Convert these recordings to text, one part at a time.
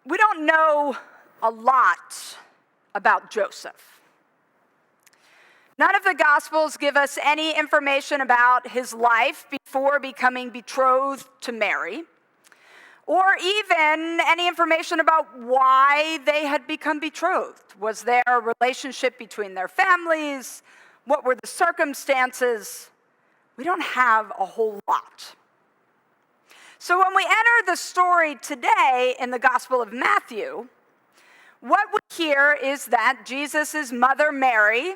we don't know a lot about Joseph. None of the Gospels give us any information about his life before becoming betrothed to Mary, or even any information about why they had become betrothed. Was there a relationship between their families? What were the circumstances? We don't have a whole lot. So when we enter the story today in the Gospel of Matthew, what we hear is that Jesus' mother Mary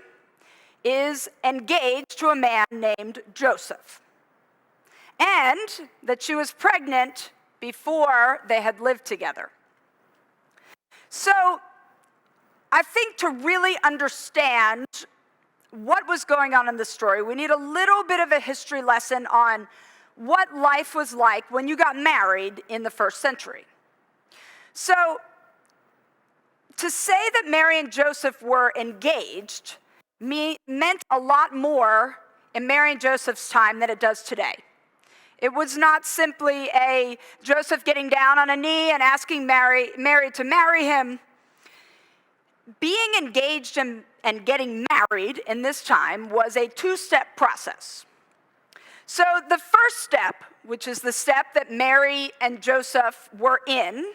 is engaged to a man named Joseph, and that she was pregnant before they had lived together. So I think to really understand what was going on in the story, we need a little bit of a history lesson on what life was like when you got married in the first century. So to say that Mary and Joseph were engaged meant a lot more in Mary and Joseph's time than it does today. It was not simply a Joseph getting down on a knee and asking Mary to marry him. Being engaged and getting married in this time was a two-step process. So the first step, which is the step that Mary and Joseph were in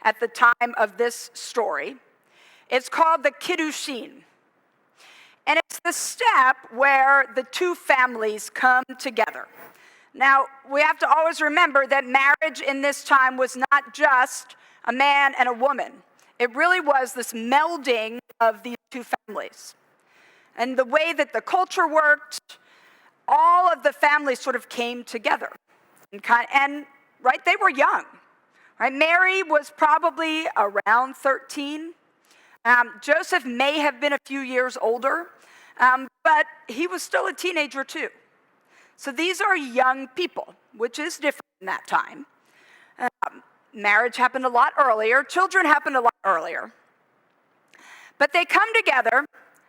at the time of this story, it's called the Kiddushin. And it's the step where the two families come together. Now, we have to always remember that marriage in this time was not just a man and a woman. It really was this melding of these two families. And the way that the culture worked, all of the families sort of came together. And right, they were young. Right? Mary was probably around 13. Joseph may have been a few years older, but he was still a teenager too. So these are young people, which is different in that time. Marriage happened a lot earlier. Children happened a lot earlier. But they come together,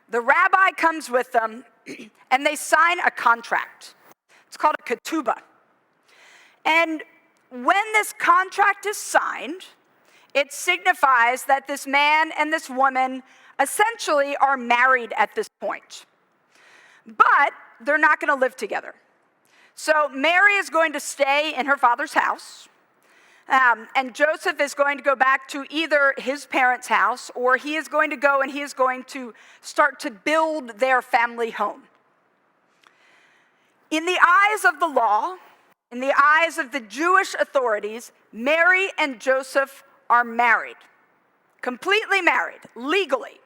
the rabbi comes with them, and they sign a contract. It's called a ketubah. And when this contract is signed, it signifies that this man and this woman essentially are married at this point. But they're not going to live together. So Mary is going to stay in her father's house, and Joseph is going to go back to either his parents' house, or he is going to go and he is going to start to build their family home. In the eyes of the law, in the eyes of the Jewish authorities, Mary and Joseph are married, completely married, legally,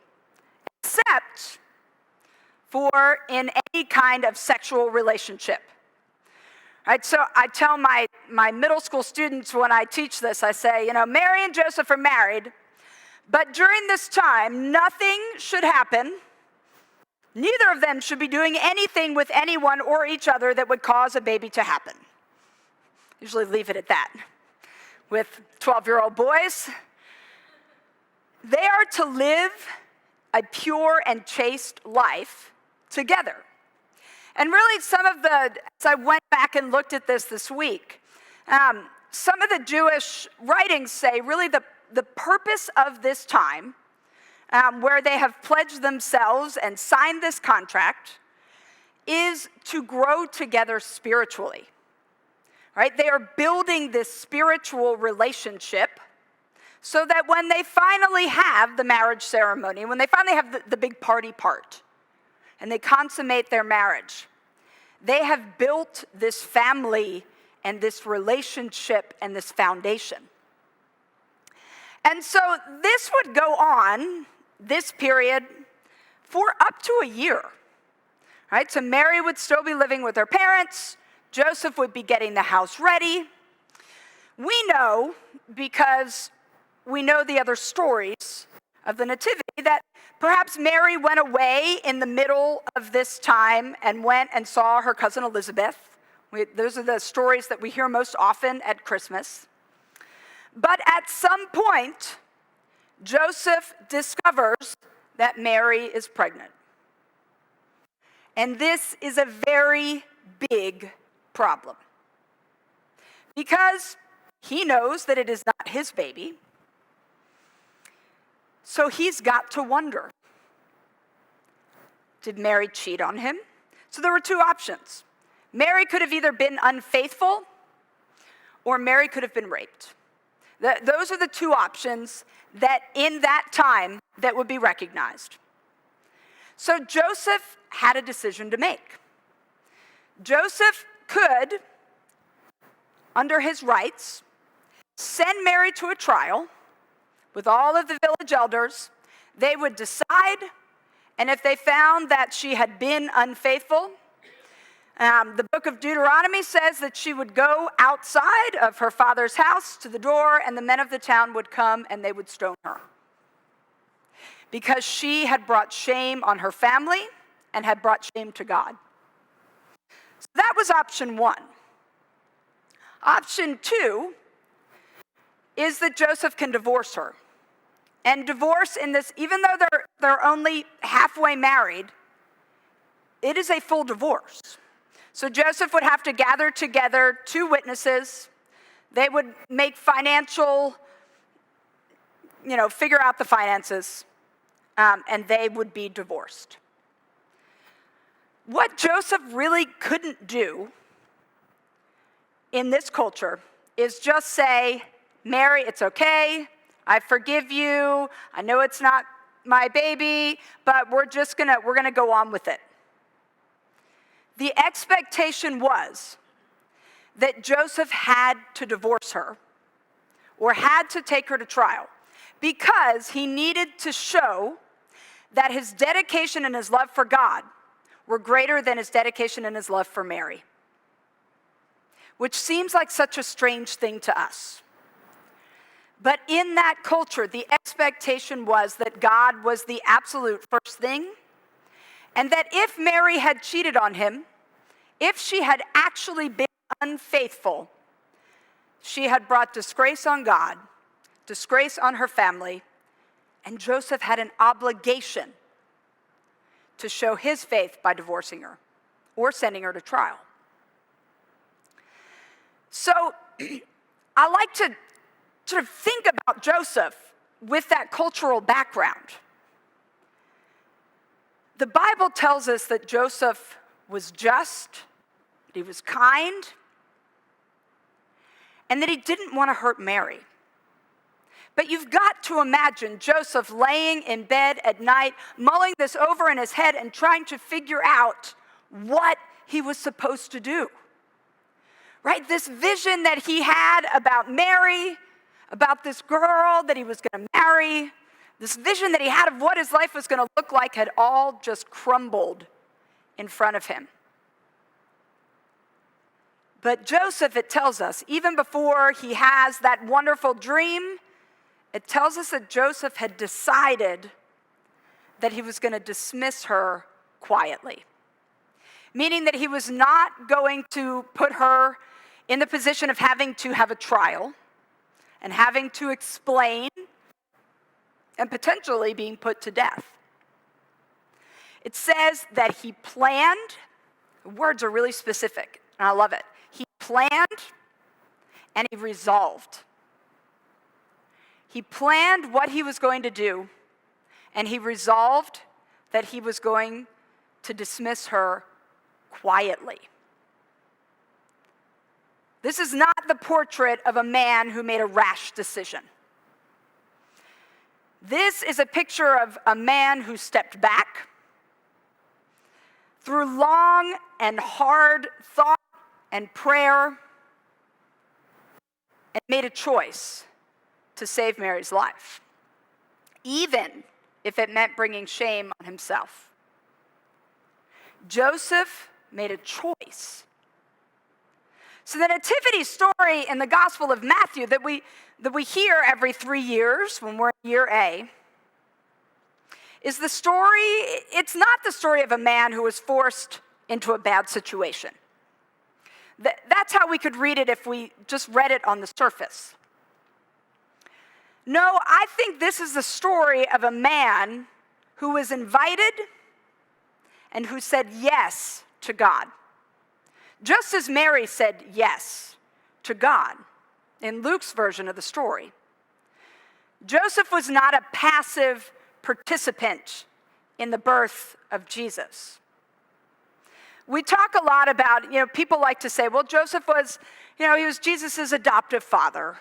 except for in any kind of sexual relationship. Right, so I tell my middle school students when I teach this, I say, Mary and Joseph are married, but during this time, nothing should happen. Neither of them should be doing anything with anyone or each other that would cause a baby to happen. Usually leave it at that. With 12-year-old boys, they are to live a pure and chaste life together. And really, as I went back and looked at this week, some of the Jewish writings say really the purpose of this time, where they have pledged themselves and signed this contract, is to grow together spiritually. Right? They are building this spiritual relationship so that when they finally have the marriage ceremony, when they finally have the big party part, and they consummate their marriage, they have built this family and this relationship and this foundation. And so this would go on, this period, for up to a year. Right? So Mary would still be living with her parents. Joseph would be getting the house ready. We know, because we know the other stories of the Nativity, that perhaps Mary went away in the middle of this time and went and saw her cousin Elizabeth. Those are the stories that we hear most often at Christmas. But at some point, Joseph discovers that Mary is pregnant. And this is a very big problem, because he knows that it is not his baby. So he's got to wonder, did Mary cheat on him? So there were two options. Mary could have either been unfaithful or Mary could have been raped. Those are the two options that in that time that would be recognized. So Joseph had a decision to make. Joseph could, under his rights, send Mary to a trial with all of the village elders. They would decide, and if they found that she had been unfaithful, the book of Deuteronomy says that she would go outside of her father's house to the door, and the men of the town would come and they would stone her, because she had brought shame on her family and had brought shame to God. So that was option one. Option two is that Joseph can divorce her. And divorce in this, even though they're only halfway married, it is a full divorce. So Joseph would have to gather together two witnesses. They would make financial, figure out the finances, and they would be divorced. What Joseph really couldn't do in this culture is just say, Mary, it's okay, I forgive you, I know it's not my baby, but we're gonna go on with it. The expectation was that Joseph had to divorce her or had to take her to trial because he needed to show that his dedication and his love for God were greater than his dedication and his love for Mary, which seems like such a strange thing to us. But in that culture, the expectation was that God was the absolute first thing, and that if Mary had cheated on him, if she had actually been unfaithful, she had brought disgrace on God, disgrace on her family, and Joseph had an obligation to show his faith by divorcing her or sending her to trial. So I like to sort of think about Joseph with that cultural background. The Bible tells us that Joseph was just, that he was kind, and that he didn't want to hurt Mary. But you've got to imagine Joseph laying in bed at night, mulling this over in his head and trying to figure out what he was supposed to do. Right? This vision that he had about Mary, about this girl that he was going to marry, this vision that he had of what his life was going to look like had all just crumbled in front of him. But Joseph, it tells us, even before he has that wonderful dream, it tells us that Joseph had decided that he was going to dismiss her quietly, meaning that he was not going to put her in the position of having to have a trial and having to explain and potentially being put to death. It says that he planned, the words are really specific, and I love it. He planned and he resolved. He planned what he was going to do, and he resolved that he was going to dismiss her quietly. This is not the portrait of a man who made a rash decision. This is a picture of a man who stepped back through long and hard thought and prayer and made a choice to save Mary's life, even if it meant bringing shame on himself. Joseph made a choice. So the nativity story in the Gospel of Matthew that we hear every 3 years when we're in year A is the story, it's not the story of a man who was forced into a bad situation. That's how we could read it if we just read it on the surface. No, I think this is the story of a man who was invited and who said yes to God. Just as Mary said yes to God in Luke's version of the story. Joseph was not a passive participant in the birth of Jesus. We talk a lot about, people like to say, well, Joseph was, he was Jesus' adoptive father.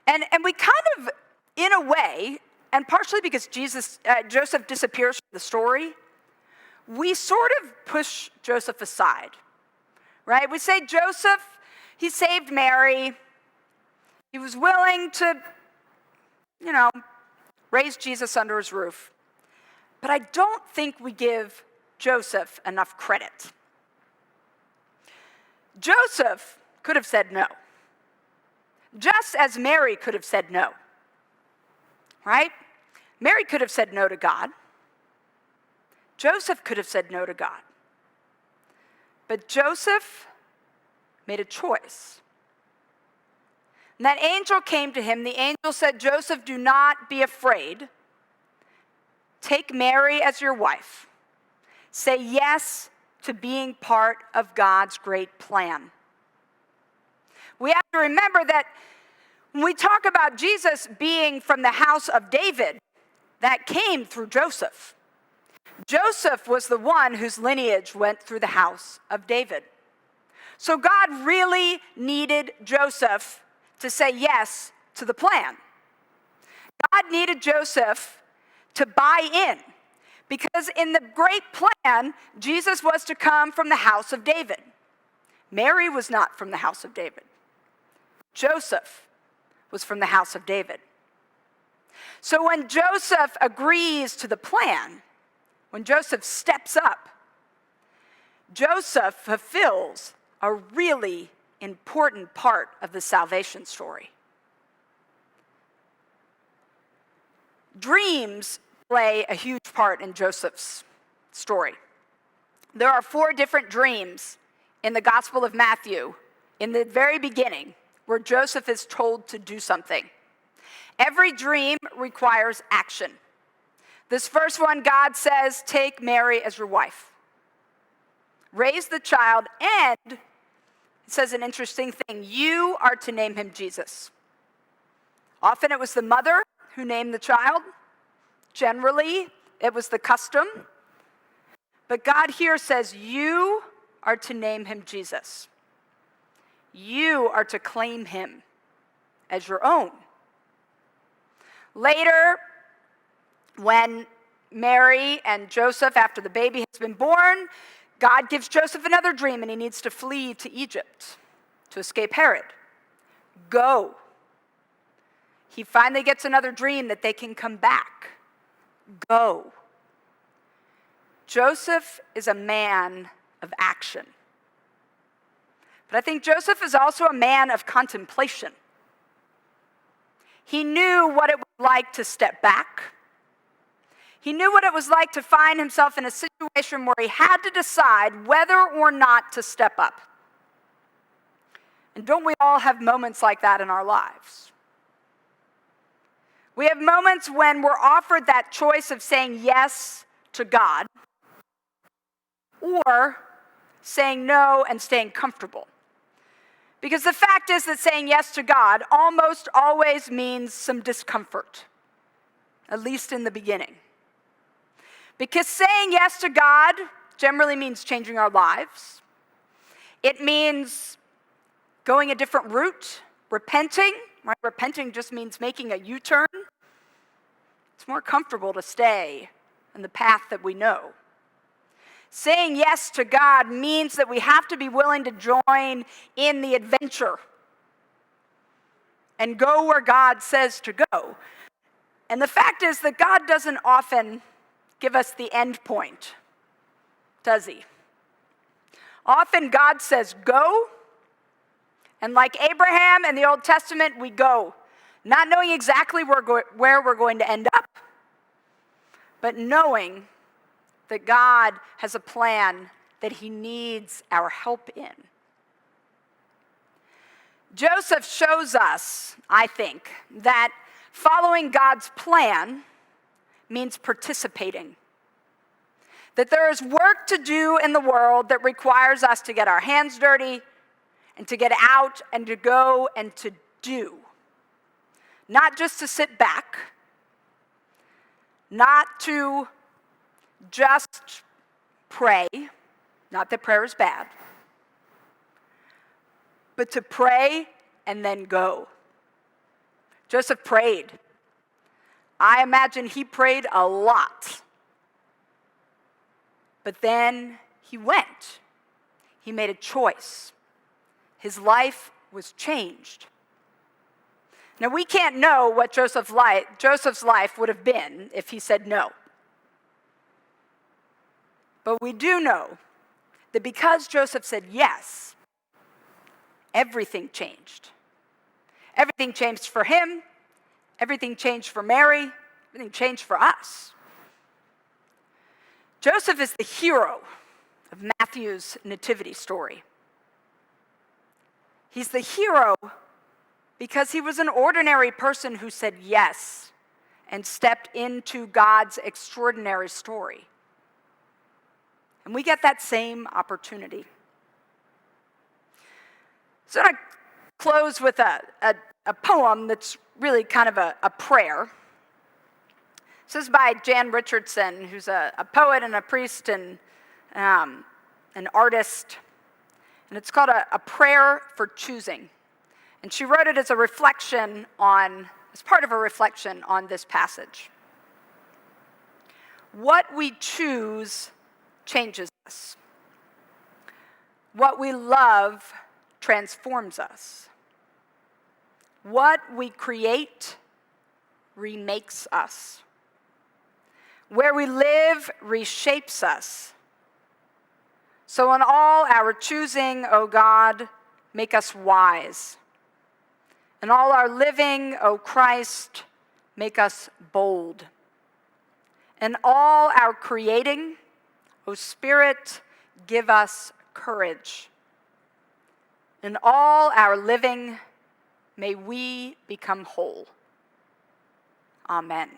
And we kind of, in a way, and partially because Joseph disappears from the story, we sort of push Joseph aside, right? We say Joseph, he saved Mary. He was willing to, raise Jesus under his roof. But I don't think we give Joseph enough credit. Joseph could have said no, just as Mary could have said no, right? Mary could have said no to God. Joseph could have said no to God. But Joseph made a choice. And that angel came to him. The angel said, Joseph, do not be afraid. Take Mary as your wife. Say yes to being part of God's great plan. We have to remember that when we talk about Jesus being from the house of David, that came through Joseph. Joseph was the one whose lineage went through the house of David. So God really needed Joseph to say yes to the plan. God needed Joseph to buy in, because in the great plan, Jesus was to come from the house of David. Mary was not from the house of David. Joseph was from the house of David. So when Joseph agrees to the plan, when Joseph steps up, Joseph fulfills a really important part of the salvation story. Dreams play a huge part in Joseph's story. There are 4 different dreams in the Gospel of Matthew in the very beginning where Joseph is told to do something. Every dream requires action. This first one, God says, take Mary as your wife. Raise the child, and it says an interesting thing. You are to name him Jesus. Often it was the mother who named the child. Generally, it was the custom. But God here says, you are to name him Jesus. You are to claim him as your own. Later, when Mary and Joseph, after the baby has been born, God gives Joseph another dream, and he needs to flee to Egypt to escape Herod. Go. He finally gets another dream that they can come back. Go. Joseph is a man of action. But I think Joseph is also a man of contemplation. He knew what it was like to step back. He knew what it was like to find himself in a situation where he had to decide whether or not to step up. And don't we all have moments like that in our lives? We have moments when we're offered that choice of saying yes to God or saying no and staying comfortable. Because the fact is that saying yes to God almost always means some discomfort, at least in the beginning. Because saying yes to God generally means changing our lives. It means going a different route, repenting. Right? Repenting just means making a U-turn. It's more comfortable to stay in the path that we know. Saying yes to God means that we have to be willing to join in the adventure and go where God says to go. And the fact is that God doesn't often give us the end point, does he? Often God says, go, and like Abraham in the Old Testament, we go, not knowing exactly where we're going to end up, but knowing that God has a plan that he needs our help in. Joseph shows us, I think, that following God's plan means participating. That there is work to do in the world that requires us to get our hands dirty and to get out and to go and to do. not just to sit back, not to just pray, not that prayer is bad, but to pray and then go. Joseph prayed. I imagine he prayed a lot. But then he went. He made a choice. His life was changed. Now, we can't know what Joseph's life would have been if he said no. But we do know that because Joseph said yes, everything changed. Everything changed for him. Everything changed for Mary. Everything changed for us. Joseph is the hero of Matthew's nativity story. He's the hero because he was an ordinary person who said yes and stepped into God's extraordinary story. And we get that same opportunity. So I'm going to close with a poem that's really kind of a prayer. This is by Jan Richardson, who's a poet and a priest and an artist. And it's called a Prayer for Choosing. And she wrote it as a reflection as part of a reflection on this passage. What we choose changes us. What we love transforms us. What we create remakes us. Where we live reshapes us. So in all our choosing, O God, make us wise. In all our living, O Christ, make us bold. In all our creating, O Spirit, give us courage. In all our living, may we become whole. Amen.